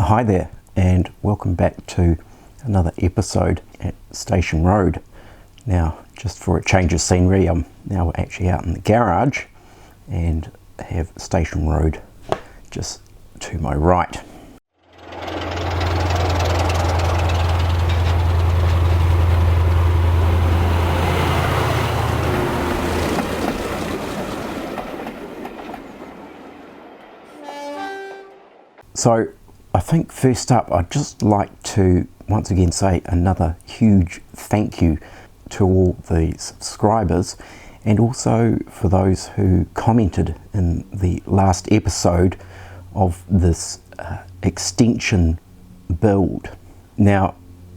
Hi there, and welcome back to another episode at Station Road. Now, just for a change of scenery, I'm now actually out in the garage and have Station Road just to my right. So I think first up, I'd just like to once again say another huge thank you to all the subscribers, and also for those who commented in the last episode of this extension build. Now,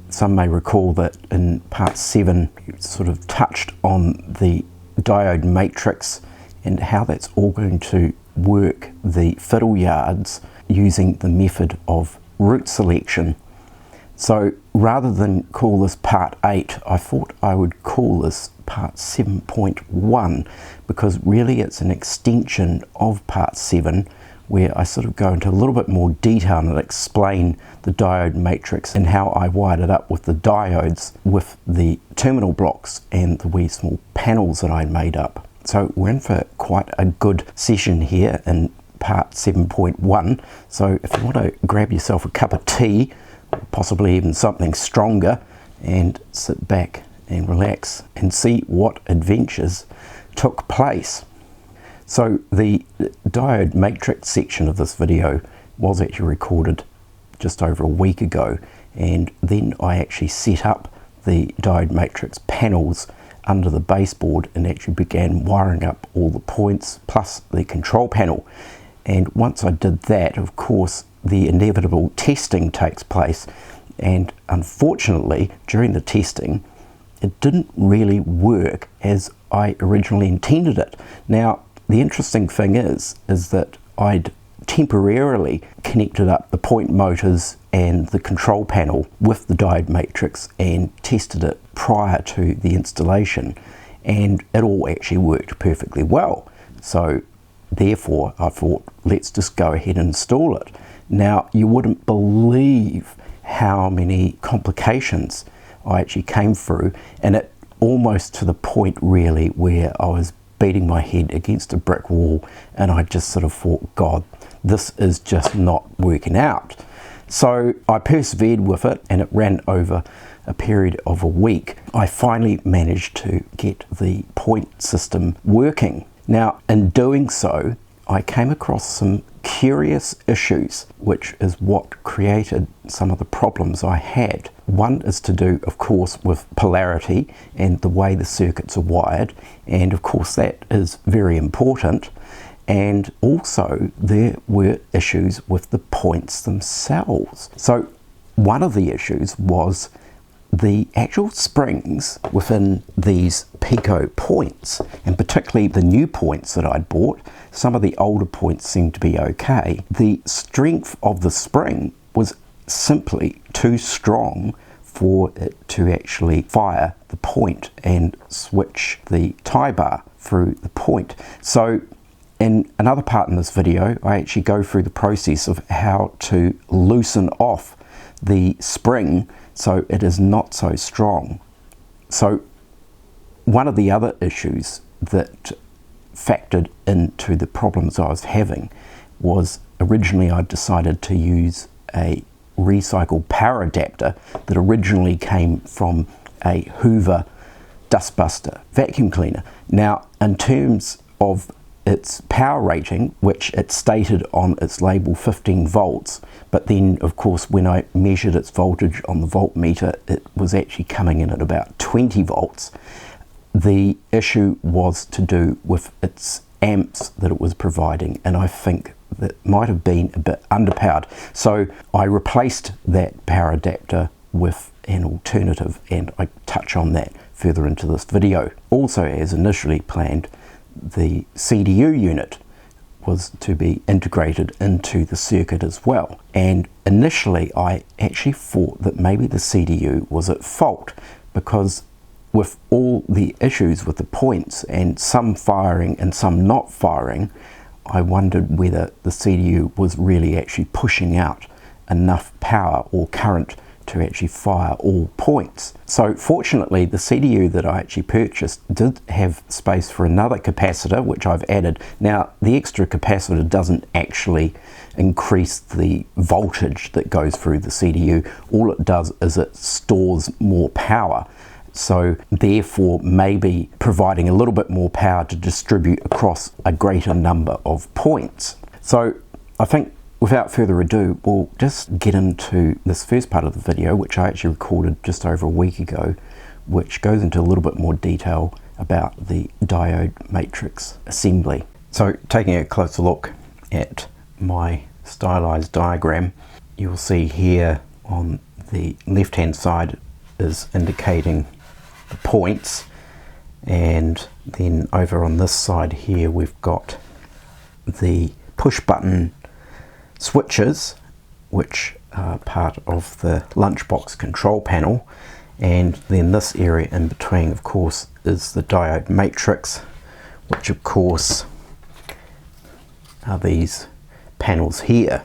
some may recall that in part 7 it sort of touched on the diode matrix and how that's all going to work the fiddle yards using the method of root selection. So rather than call this part 8, I thought I would call this part 7.1, because really it's an extension of part 7 where I sort of go into a little bit more detail and explain the diode matrix and how I wired it up with the diodes with the terminal blocks and the wee small panels that I made up. So we're in for quite a good session here in part 7.1. So if you want to grab yourself a cup of tea, possibly even something stronger, and sit back and relax and see what adventures took place. So the diode matrix section of this video was actually recorded just over a week ago, and then I actually set up the diode matrix panels under the baseboard and actually began wiring up all the points plus the control panel. And once I did that, of course, the inevitable testing takes place, and unfortunately during the testing it didn't really work as I originally intended it. Now, the interesting thing is that I'd temporarily connected up the point motors and the control panel with the diode matrix and tested it prior to the installation, and it all actually worked perfectly well. So therefore I thought, let's just go ahead and install it. Now, you wouldn't believe how many complications I actually came through, and it almost to the point really where I was beating my head against a brick wall, and I just sort of thought, God, this is just not working out. So I persevered with it, and it ran over a period of a week. I finally managed to get the point system working. Now, in doing so, I came across some curious issues, which is what created some of the problems I had. One is to do, of course, with polarity and the way the circuits are wired, and of course that is very important. And also there were issues with the points themselves. So one of the issues was the actual springs within these Peco points, and particularly the new points that I'd bought. Some of the older points seemed to be okay. The strength of the spring was simply too strong for it to actually fire the point and switch the tie bar through the point. So in another part in this video, I actually go through the process of how to loosen off the spring so it is not so strong. So one of the other issues that factored into the problems I was having was, originally I decided to use a recycled power adapter that originally came from a Hoover dustbuster vacuum cleaner. Now, in terms of its power rating, which it stated on its label 15 volts, but then of course when I measured its voltage on the voltmeter, it was actually coming in at about 20 volts. The issue was to do with its amps that it was providing, and I think that might have been a bit underpowered. So I replaced that power adapter with an alternative, and I touch on that further into this video. Also, as initially planned, the CDU unit was to be integrated into the circuit as well, and initially I actually thought that maybe the CDU was at fault, because with all the issues with the points and some firing and some not firing, I wondered whether the CDU was really actually pushing out enough power or current to actually fire all points. So fortunately, the CDU that I actually purchased did have space for another capacitor, which I've added. Now, the extra capacitor doesn't actually increase the voltage that goes through the CDU. All it does is it stores more power. So therefore, maybe providing a little bit more power to distribute across a greater number of points. So I think without further ado, we'll just get into this first part of the video, which I actually recorded just over a week ago, which goes into a little bit more detail about the diode matrix assembly. So taking a closer look at my stylized diagram, you'll see here on the left hand side is indicating the points, and then over on this side here we've got the push button switches, which are part of the lunchbox control panel, and then this area in between, of course, is the diode matrix, which of course are these panels here.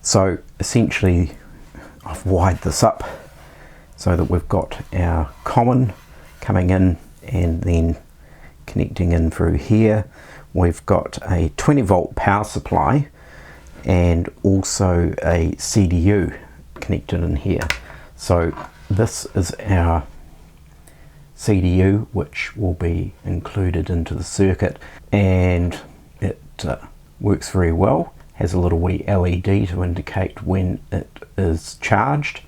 So essentially I've wired this up so that we've got our common coming in and then connecting in through here. We've got a 20 volt power supply and also a CDU connected in here. So this is our CDU, which will be included into the circuit, and it works very well. Has a little wee LED to indicate when it is charged,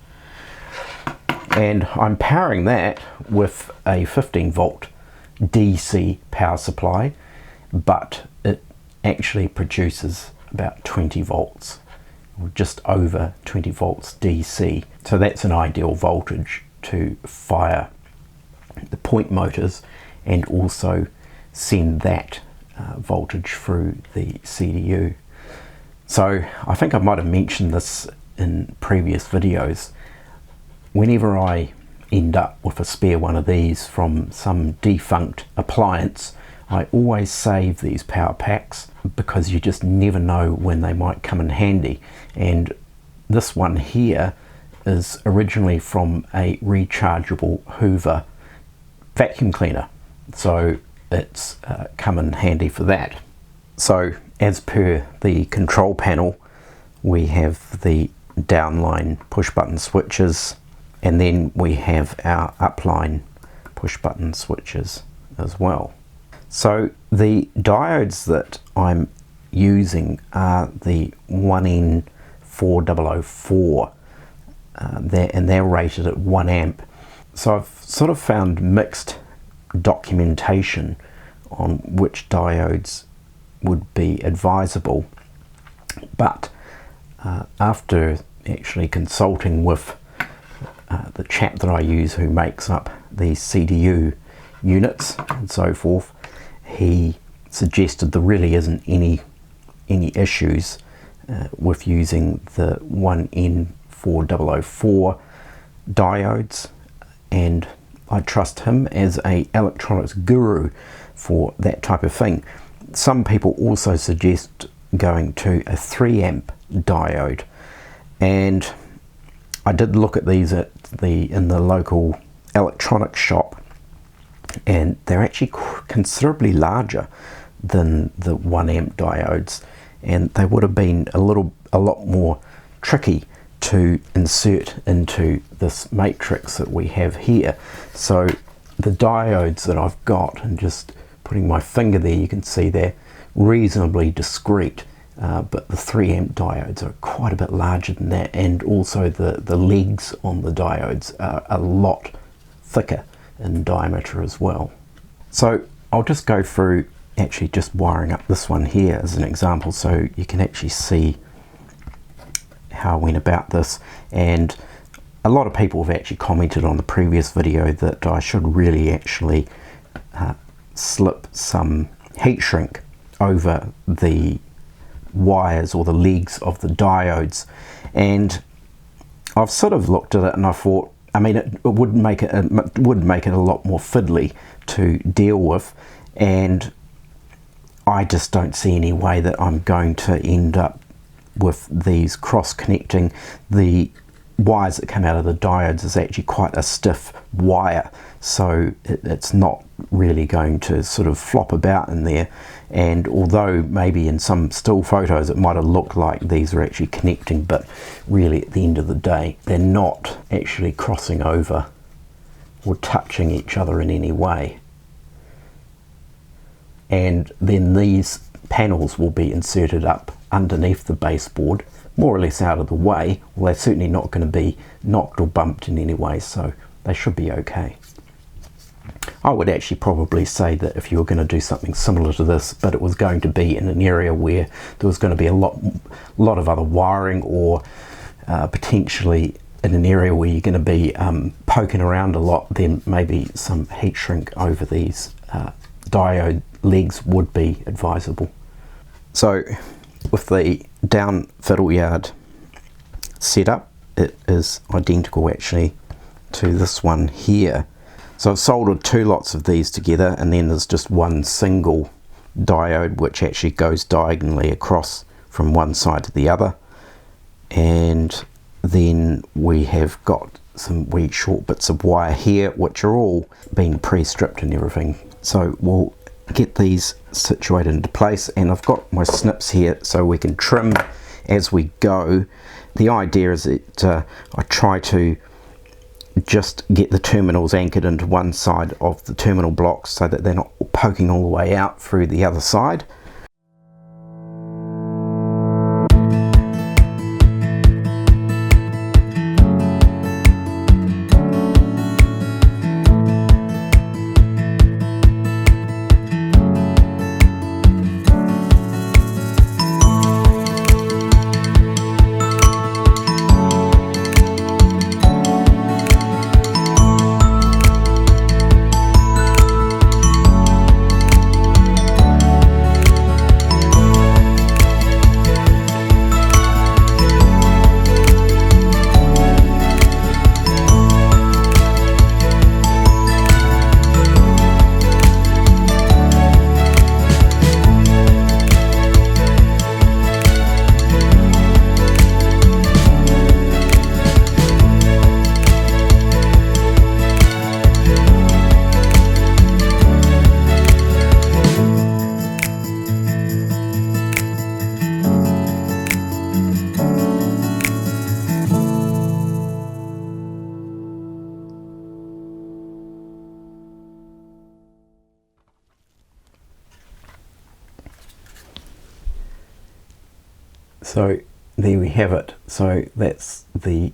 and I'm powering that with a 15 volt DC power supply, but it actually produces about 20 volts, or just over 20 volts DC. So that's an ideal voltage to fire the point motors and also send that voltage through the CDU. So I think I might have mentioned this in previous videos. Whenever I end up with a spare one of these from some defunct appliance, I always save these power packs because you just never know when they might come in handy. And this one here is originally from a rechargeable Hoover vacuum cleaner, so it's come in handy for that. So as per the control panel, we have the downline push button switches, and then we have our upline push button switches as well. So the diodes that I'm using are the 1N4004, and they're rated at 1 amp. So I've sort of found mixed documentation on which diodes would be advisable, but after actually consulting with the chap that I use who makes up the CDU units and so forth, he suggested there really isn't any issues with using the 1N4004 diodes, and I trust him as a electronics guru for that type of thing. Some people also suggest going to a 3 amp diode, and I did look at these in the local electronics shop, and they're actually considerably larger than the 1 amp diodes, and they would have been a lot more tricky to insert into this matrix that we have here. So the diodes that I've got, and just putting my finger there, you can see they're reasonably discrete, but the 3 amp diodes are quite a bit larger than that, and also the legs on the diodes are a lot thicker in diameter as well. So I'll just go through actually just wiring up this one here as an example, so you can actually see how I went about this. And a lot of people have actually commented on the previous video that I should really actually slip some heat shrink over the wires or the legs of the diodes, and I've sort of looked at it and I thought, I mean, it would make it a lot more fiddly to deal with, and I just don't see any way that I'm going to end up with these cross connecting, the wires that come out of the diodes is actually quite a stiff wire, so it's not really going to sort of flop about in there. And although maybe in some still photos it might have looked like these are actually connecting, but really at the end of the day they're not actually crossing over or touching each other in any way. And then these panels will be inserted up underneath the baseboard, more or less out of the way. Well, they're certainly not going to be knocked or bumped in any way, so they should be okay. I would actually probably say that if you were going to do something similar to this, but it was going to be in an area where there was going to be a lot of other wiring, or potentially in an area where you're going to be poking around a lot, then maybe some heat shrink over these diode legs would be advisable. So with the down fiddle yard setup, it is identical actually to this one here. So I've soldered two lots of these together, and then there's just one single diode which actually goes diagonally across from one side to the other, and then we have got some wee short bits of wire here which are all being pre-stripped and everything. So we'll get these situated into place, and I've got my snips here so we can trim as we go. The idea is that I try to just get the terminals anchored into one side of the terminal blocks so that they're not poking all the way out through the other side. So there we have it. So that's the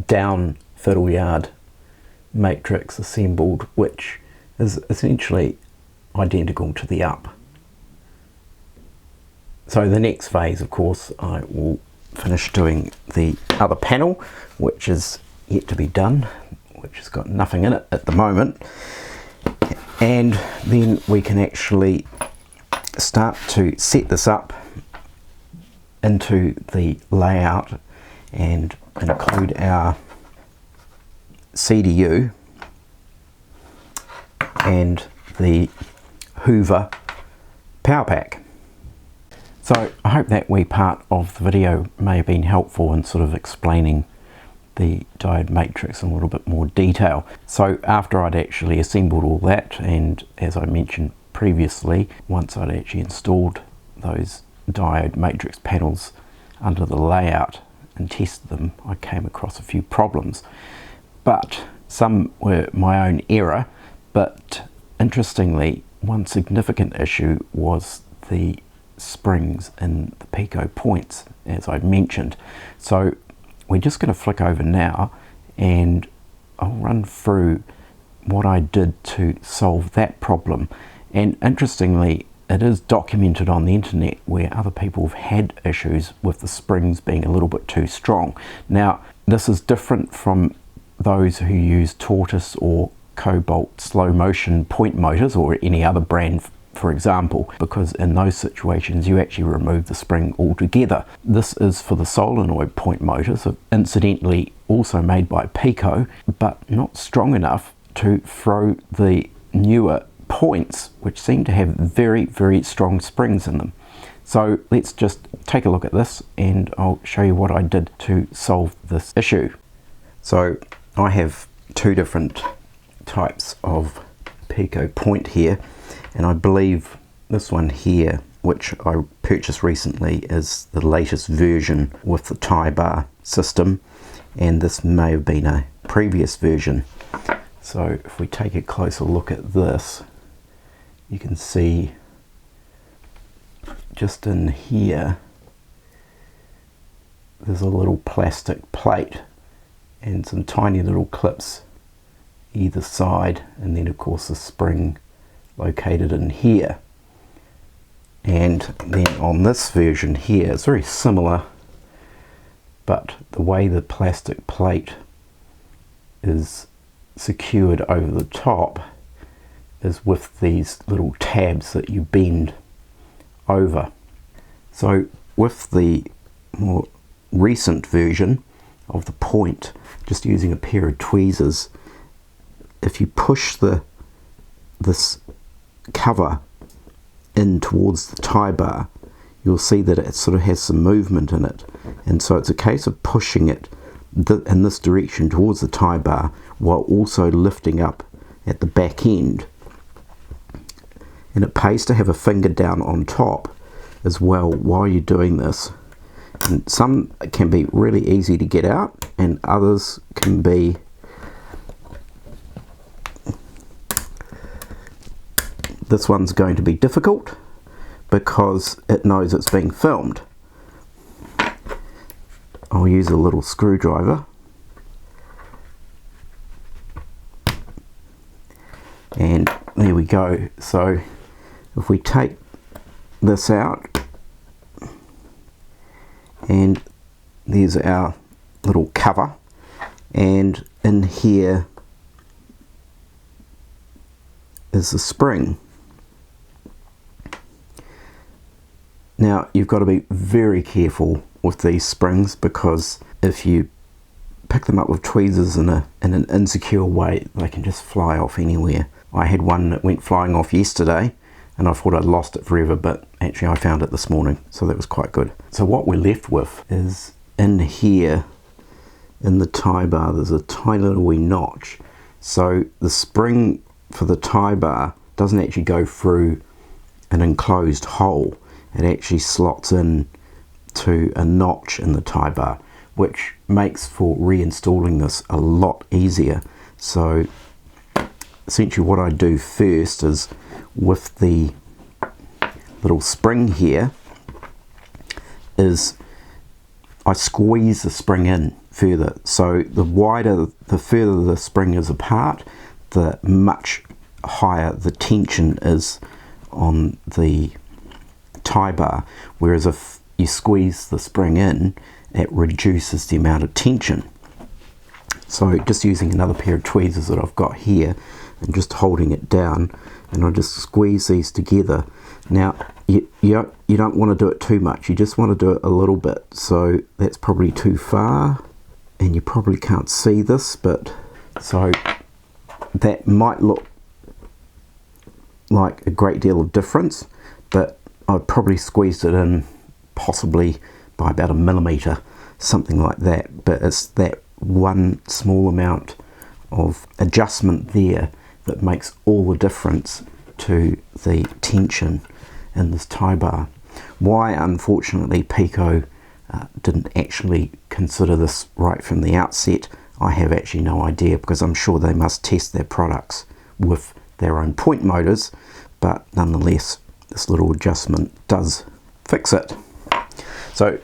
down fiddle yard matrix assembled, which is essentially identical to the up. So the next phase, of course, I will finish doing the other panel, which is yet to be done, which has got nothing in it at the moment, and then we can actually start to set this up into the layout and include our CDU and the Hoover power pack. So I hope that wee part of the video may have been helpful in sort of explaining the diode matrix in a little bit more detail. So after I'd actually assembled all that, and as I mentioned previously, once I'd actually installed those diode matrix panels under the layout and tested them, I came across a few problems, but some were my own error. But interestingly, one significant issue was the springs in the Peco points, as I mentioned. So we're just going to flick over now and I'll run through what I did to solve that problem. And interestingly, it is documented on the internet where other people have had issues with the springs being a little bit too strong. Now, this is different from those who use tortoise or cobalt slow motion point motors, or any other brand, for example, because in those situations you actually remove the spring altogether. This is for the solenoid point motors, incidentally also made by Peco, but not strong enough to throw the newer points, which seem to have very, very strong springs in them. So let's just take a look at this and I'll show you what I did to solve this issue. So I have two different types of Peco Point here, and I believe this one here, which I purchased recently, is the latest version with the tie bar system, and this may have been a previous version. So if we take a closer look at this, you can see just in here there's a little plastic plate and some tiny little clips either side, and then of course the spring located in here. And then on this version here, it's very similar, but the way the plastic plate is secured over the top is with these little tabs that you bend over. So with the more recent version of the Point, just using a pair of tweezers, if you push this cover in towards the tie bar, you'll see that it sort of has some movement in it, and so it's a case of pushing it in this direction towards the tie bar while also lifting up at the back end. And it pays to have a finger down on top as well while you're doing this. And some can be really easy to get out, and others can be this one's going to be difficult because it knows it's being filmed. I'll use a little screwdriver and there we go. So if we take this out, and there's our little cover, and in here is the spring. Now you've got to be very careful with these springs, because if you pick them up with tweezers in an insecure way, they can just fly off anywhere. I had one that went flying off yesterday and I thought I'd lost it forever, but actually I found it this morning, so that was quite good. So what we're left with is in here, in the tie bar, there's a tiny little wee notch. So the spring for the tie bar doesn't actually go through an enclosed hole. It actually slots in to a notch in the tie bar, which makes for reinstalling this a lot easier. So essentially what I do first is, with the little spring here, is I squeeze the spring in further. So the further the spring is apart, the much higher the tension is on the tie bar, whereas if you squeeze the spring in, it reduces the amount of tension. So just using another pair of tweezers that I've got here and just holding it down, and I just squeeze these together. Now you don't want to do it too much, you just want to do it a little bit. So that's probably too far and you probably can't see this, but so that might look like a great deal of difference, but I've probably squeezed it in possibly by about 1 millimeter, something like that. But it's that one small amount of adjustment there that makes all the difference to the tension in this tie bar. Why unfortunately Peco didn't actually consider this right from the outset, I have actually no idea, because I'm sure they must test their products with their own point motors, but nonetheless this little adjustment does fix it. So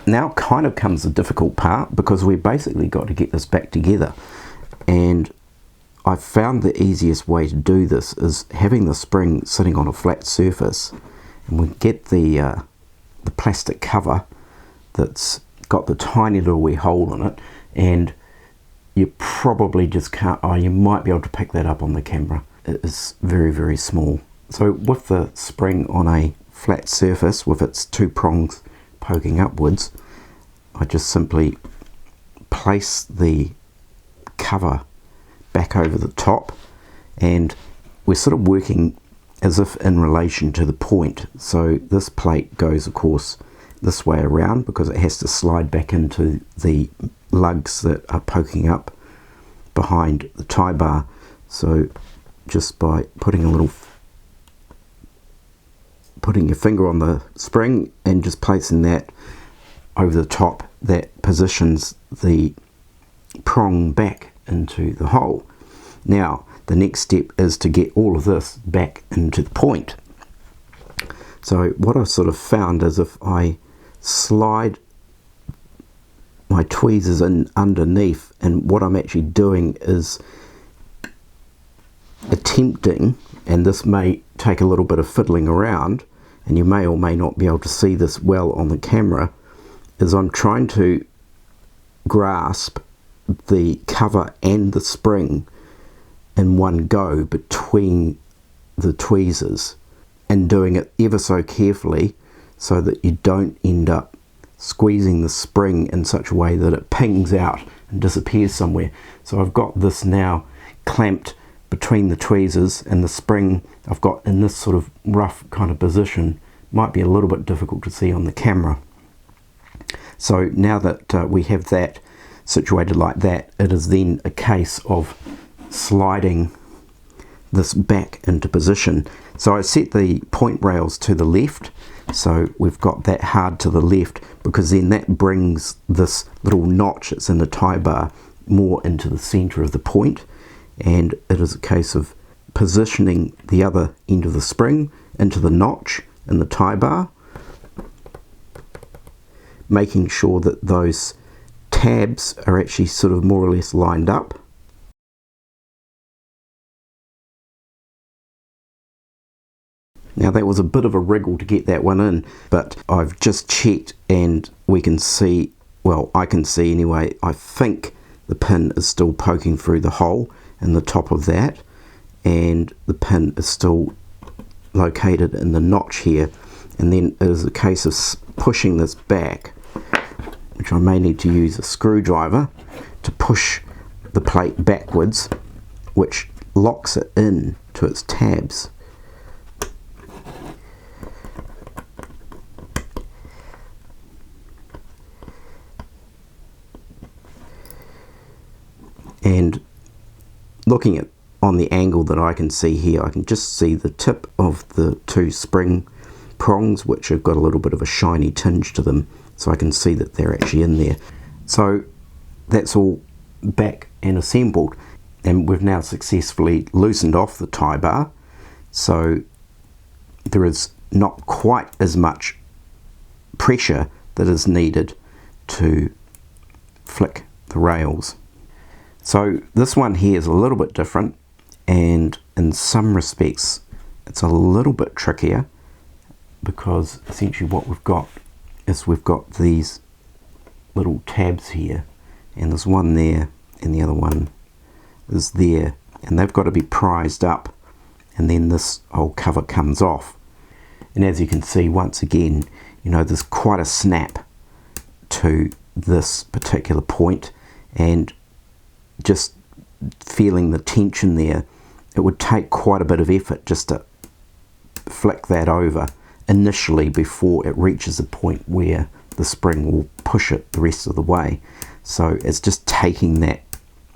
now kind of comes the difficult part, because we basically got to get this back together, and I found the easiest way to do this is having the spring sitting on a flat surface, and we get the plastic cover that's got the tiny little wee hole in it, and you probably just can't, you might be able to pick that up on the camera. It is very, very small. So with the spring on a flat surface with its two prongs poking upwards, I just simply place the cover back over the top, and we're sort of working as if in relation to the point. So this plate goes, of course, this way around because it has to slide back into the lugs that are poking up behind the tie bar. So just by putting your finger on the spring and just placing that over the top, that positions the prong back into the hole. Now the next step is to get all of this back into the point. So what I've sort of found is if I slide my tweezers in underneath, and what I'm actually doing is attempting, and this may take a little bit of fiddling around, and you may or may not be able to see this well on the camera, is I'm trying to grasp the cover and the spring in one go between the tweezers, and doing it ever so carefully so that you don't end up squeezing the spring in such a way that it pings out and disappears somewhere. So I've got this now clamped between the tweezers and the spring. I've got in this sort of rough kind of position. Might be a little bit difficult to see on the camera. So now that we have that situated like that, it is then a case of sliding this back into position. So I set the point rails to the left, so we've got that hard to the left, because then that brings this little notch that's in the tie bar more into the center of the point, and it is a case of positioning the other end of the spring into the notch in the tie bar, making sure that those tabs are actually sort of more or less lined up. Now that was a bit of a wriggle to get that one in, but I've just checked and we can see, well, I can see anyway, I think the pin is still poking through the hole in the top of that, and the pin is still located in the notch here, and then it is a case of pushing this back, which I may need to use a screwdriver to push the plate backwards, which locks it in to its tabs. And looking at on the angle that I can see here, I can just see the tip of the two spring prongs, which have got a little bit of a shiny tinge to them, so I can see that they're actually in there. So that's all back and assembled, and we've now successfully loosened off the tie bar, so there is not quite as much pressure that is needed to flick the rails. So this one here is a little bit different, and in some respects it's a little bit trickier, because essentially what we've got is we've got these little tabs here, and there's one there and the other one is there, and they've got to be prized up, and then this whole cover comes off. And as you can see, once again, you know, there's quite a snap to this particular point, and just feeling the tension there, it would take quite a bit of effort just to flick that over initially before it reaches a point where the spring will push it the rest of the way. So it's just taking that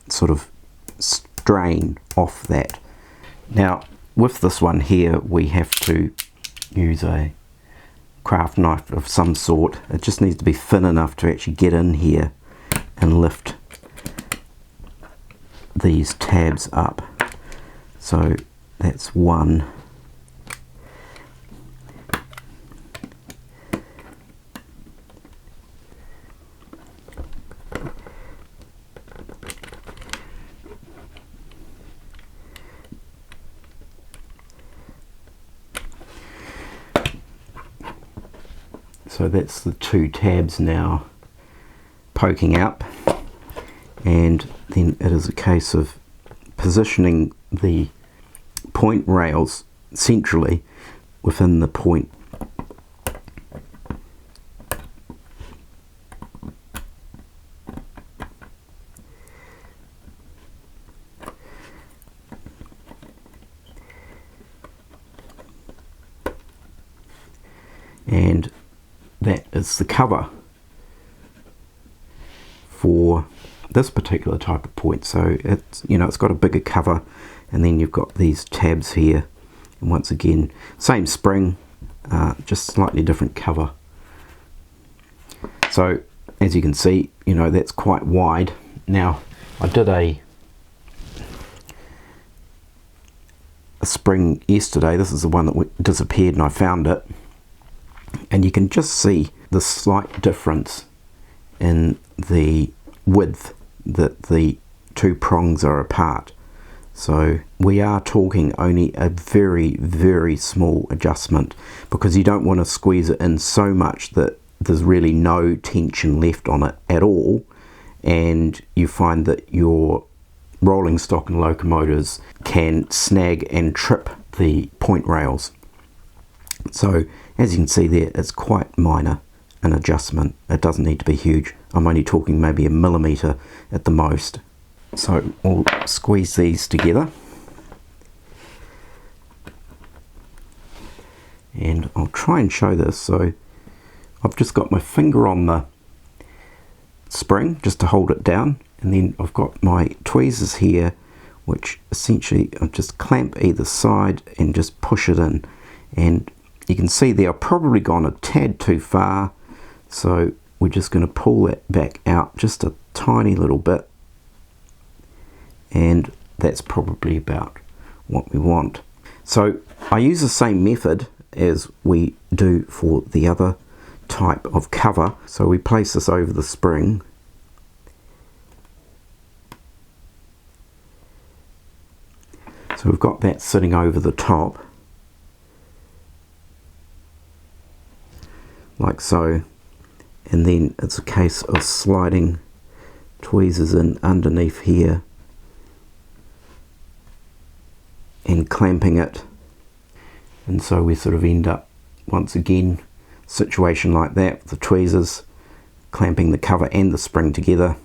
sort of strain off that. Now with this one here, we have to use a craft knife of some sort. It just needs to be thin enough to actually get in here and lift these tabs up. So that's one. So that's the two tabs now poking up, and then it is a case of positioning the point rails centrally within the point. and that is the cover for this particular type of point. So it's, you know, it's got a bigger cover, and then you've got these tabs here, and once again same spring, just slightly different cover. So as you can see, you know, that's quite wide. Now I did a spring yesterday. This is the one that disappeared and I found it, and you can just see the slight difference in the width that the two prongs are apart. So we are talking only a very, very small adjustment, because you don't want to squeeze it in so much that there's really no tension left on it at all, and you find that your rolling stock and locomotives can snag and trip the point rails. So as you can see there, it's quite minor an adjustment. It doesn't need to be huge. I'm only talking maybe a millimeter at the most. So we'll squeeze these together, and I'll try and show this. So I've just got my finger on the spring just to hold it down, and then I've got my tweezers here, which essentially I'll just clamp either side and just push it in. And you can see there I've probably gone a tad too far, so we're just going to pull that back out just a tiny little bit, and that's probably about what we want. So I use the same method as we do for the other type of cover. So we place this over the spring, so we've got that sitting over the top like so, and then it's a case of sliding tweezers in underneath here and clamping it, and so we sort of end up once again situation like that with the tweezers clamping the cover and the spring together.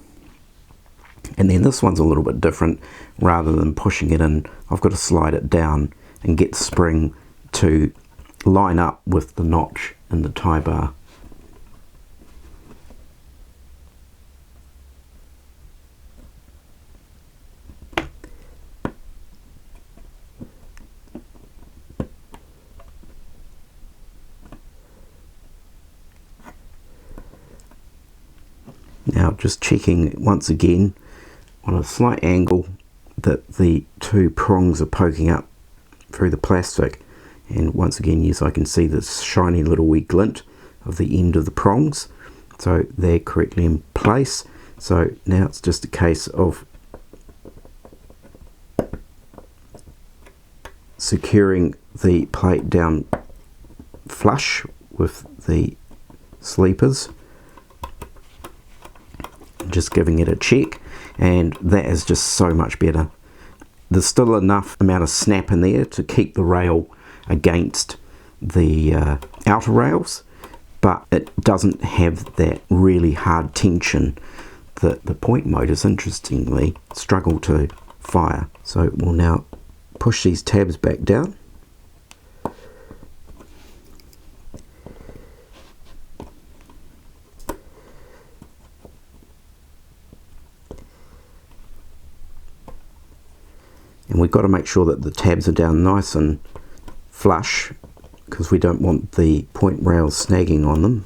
And then this one's a little bit different. Rather than pushing it in, I've got to slide it down and get the spring to line up with the notch in the tie bar. Now just checking once again on a slight angle that the two prongs are poking up through the plastic, and once again, yes, I can see this shiny little wee glint of the end of the prongs, so they're correctly in place. So now it's just a case of securing the plate down flush with the sleepers, just giving it a check, and that is just so much better. There's still enough amount of snap in there to keep the rail against the outer rails, but it doesn't have that really hard tension that the point motors, interestingly, struggle to fire. So we'll now push these tabs back down. And we've got to make sure that the tabs are down nice and flush, because we don't want the point rails snagging on them.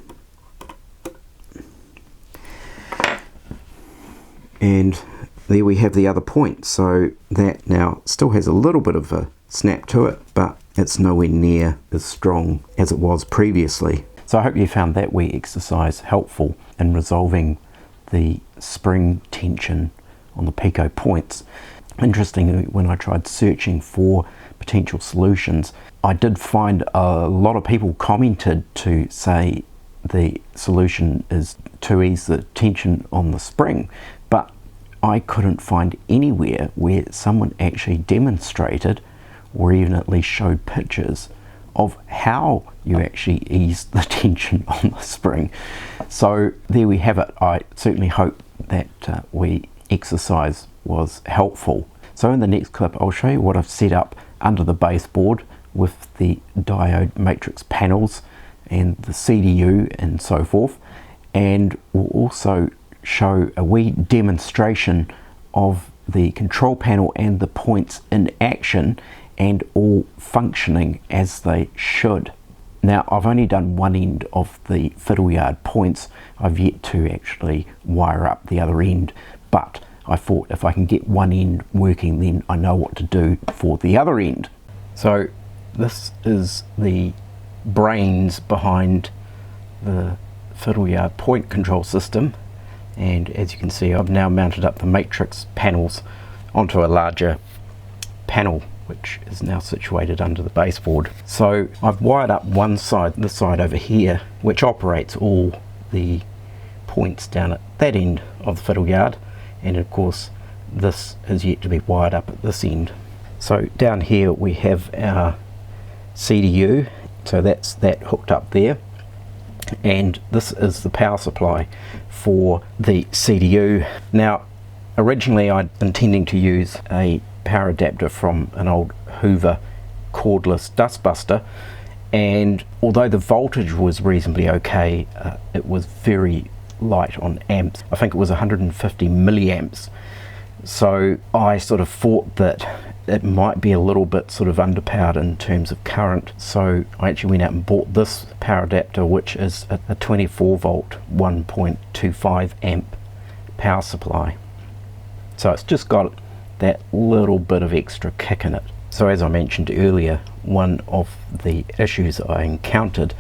And there we have the other point. So that now still has a little bit of a snap to it, but it's nowhere near as strong as it was previously. So I hope you found that wee exercise helpful in resolving the spring tension on the Peco points. Interestingly, when I tried searching for potential solutions, I did find a lot of people commented to say the solution is to ease the tension on the spring, but I couldn't find anywhere where someone actually demonstrated or even at least showed pictures of how you actually ease the tension on the spring. So there we have it. I certainly hope that exercise was helpful. So in the next clip I'll show you what I've set up under the baseboard with the diode matrix panels and the CDU and so forth, and we'll also show a wee demonstration of the control panel and the points in action and all functioning as they should. Now, I've only done one end of the fiddle yard points. I've yet to actually wire up the other end, but I thought if I can get one end working, then I know what to do for the other end. So this is the brains behind the fiddle yard point control system, and as you can see, I've now mounted up the matrix panels onto a larger panel which is now situated under the baseboard. So I've wired up one side, this side over here, which operates all the points down at that end of the fiddle yard, and of course this is yet to be wired up at this end. So down here we have our CDU, so that's that hooked up there, and this is the power supply for the CDU. Now originally I'd intending to use a power adapter from an old Hoover cordless dustbuster, and although the voltage was reasonably okay, it was very light on amps. I think it was 150 milliamps, so I sort of thought that it might be a little bit sort of underpowered in terms of current, so I actually went out and bought this power adapter, which is a 24 volt 1.25 amp power supply. So it's just got that little bit of extra kick in it. So as I mentioned earlier, one of the issues I encountered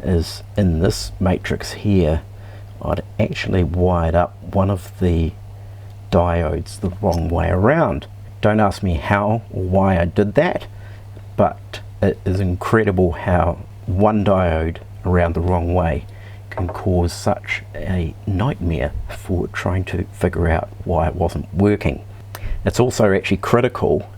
is in this matrix here, I'd actually wired up one of the diodes the wrong way around. Don't ask me how or why I did that, but it is incredible how one diode around the wrong way can cause such a nightmare for trying to figure out why it wasn't working. It's also actually critical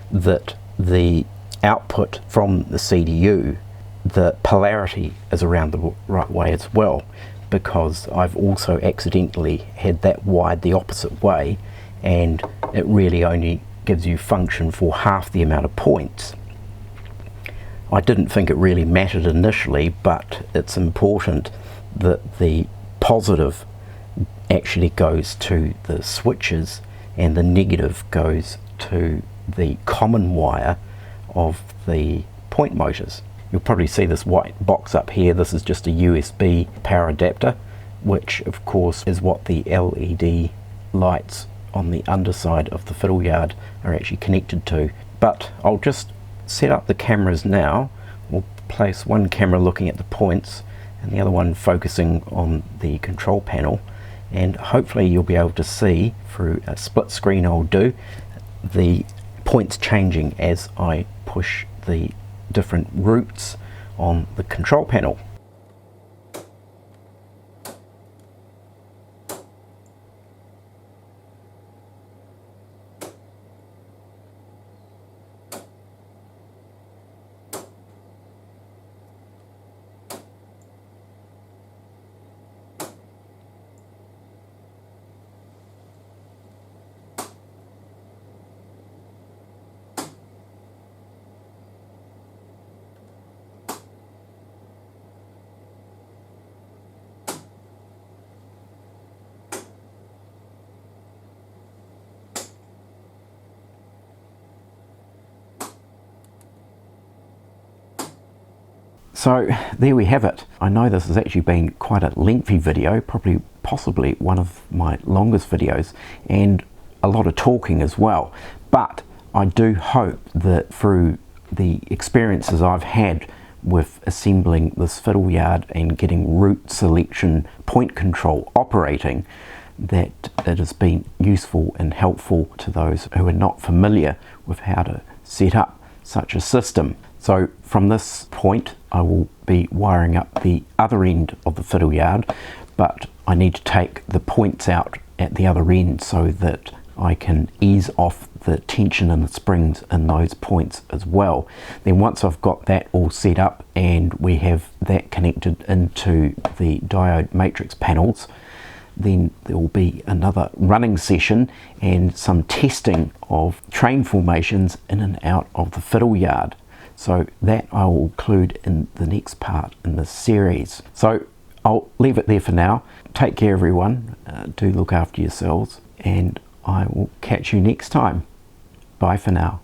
that the output from the CDU, the polarity is around the right way as well, because I've also accidentally had that wired the opposite way, and it really only gives you function for half the amount of points. I didn't think it really mattered initially, but it's important that the positive actually goes to the switches and the negative goes to the common wire of the point motors. You'll probably see this white box up here. This is just a USB power adapter, which of course is what the LED lights on the underside of the fiddle yard are actually connected to. But I'll just set up the cameras now. We'll place one camera looking at the points and the other one focusing on the control panel, and hopefully you'll be able to see through a split screen I'll do the points changing as I push the different routes on the control panel. So there we have it. I know this has actually been quite a lengthy video, possibly one of my longest videos, and a lot of talking as well. But I do hope that through the experiences I've had with assembling this fiddle yard and getting route selection point control operating, that it has been useful and helpful to those who are not familiar with how to set up such a system. So from this point I will be wiring up the other end of the fiddle yard, but I need to take the points out at the other end so that I can ease off the tension and the springs in those points as well. Then once I've got that all set up and we have that connected into the diode matrix panels, then there will be another running session and some testing of train formations in and out of the fiddle yard. So that I will include in the next part in this series. So I'll leave it there for now. Take care everyone, do look after yourselves, and I will catch you next time. Bye for now.